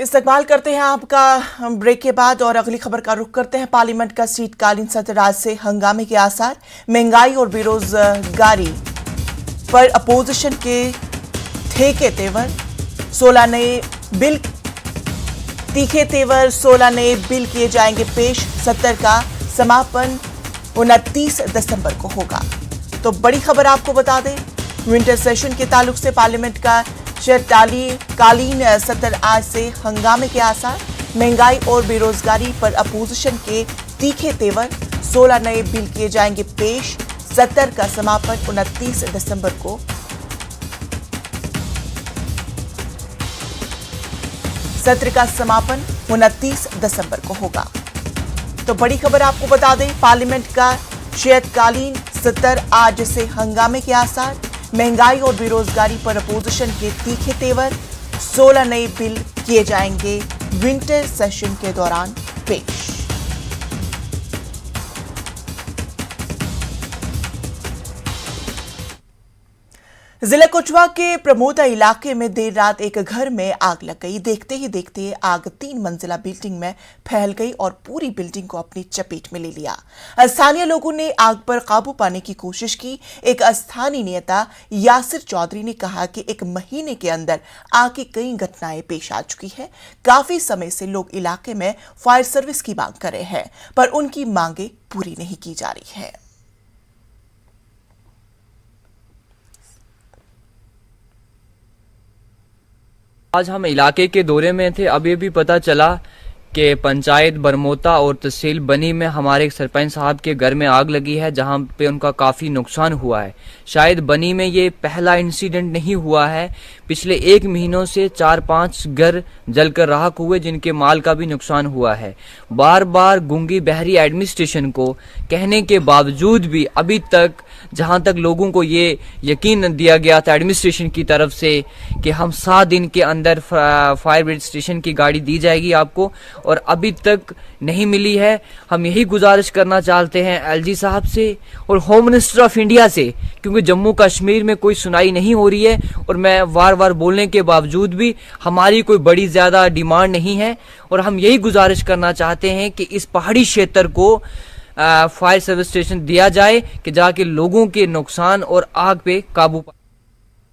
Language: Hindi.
इस्तकबाल करते हैं आपका ब्रेक के बाद और अगली खबर का रुख करते हैं। पार्लियामेंट का शीतकालीन सत्र आज से हंगामे के आसार। महंगाई और बेरोजगारी पर अपोजिशन के तीखे तेवर, 16 नए बिल किए जाएंगे पेश। सत्र का समापन 29 दिसंबर को होगा। तो बड़ी खबर आपको बता दें, विंटर सेशन के ताल्लुक से पार्लियामेंट का शीतकालीन सत्र आज से हंगामे के आसार। महंगाई और बेरोजगारी पर अपोजिशन के तीखे तेवर, 16 नए बिल किए जाएंगे पेश। सत्र का समापन 29 दिसंबर को। सत्र का समापन 29 दिसंबर को होगा। तो बड़ी खबर आपको बता दें, पार्लियामेंट का शीतकालीन सत्र आज से हंगामे के आसार। महंगाई और बेरोजगारी पर अपोजिशन के तीखे तेवर, 16 नए बिल किए जाएंगे विंटर सेशन के दौरान पेश। जिला कठुआ के प्रमोदा इलाके में देर रात एक घर में आग लग गई। देखते ही देखते आग 3 मंजिला बिल्डिंग में फैल गई और पूरी बिल्डिंग को अपनी चपेट में ले लिया। स्थानीय लोगों ने आग पर काबू पाने की कोशिश की। एक स्थानीय नेता यासिर चौधरी ने कहा कि 1 महीने के अंदर आग की कई घटनाएं पेश आ चुकी है। काफी समय से लोग इलाके में फायर सर्विस की मांग कर रहे हैं, पर उनकी मांगे पूरी नहीं की जा रही है। आज हम इलाके के दौरे में थे। अभी भी पता चला कि पंचायत बरमोता और तहसील बनी में हमारे सरपंच साहब के घर में आग लगी है, जहां पे उनका काफी नुकसान हुआ है। शायद बनी में ये पहला इंसिडेंट नहीं हुआ है। पिछले 1 महीनों से 4-5 घर जलकर राख हुए, जिनके माल का भी नुकसान हुआ है। बार बार गूंगी बहरी एडमिनिस्ट्रेशन को कहने के बावजूद भी अभी तक, जहां तक लोगों को ये यकीन दिया गया था एडमिनिस्ट्रेशन की तरफ से कि हम 7 दिन के अंदर फायर ब्रिगेड स्टेशन की गाड़ी दी जाएगी आपको, और अभी तक नहीं मिली है। हम यही गुजारिश करना चाहते हैं एलजी साहब से और होम मिनिस्टर ऑफ इंडिया से, क्योंकि जम्मू कश्मीर में कोई सुनाई नहीं हो रही है और मैं बार बार बोलने के बावजूद भी हमारी कोई बड़ी ज्यादा डिमांड नहीं है। और हम यही गुजारिश करना चाहते हैं कि इस पहाड़ी क्षेत्र को फायर सर्विस स्टेशन दिया जाए कि जाके लोगों के नुकसान और आग पे काबू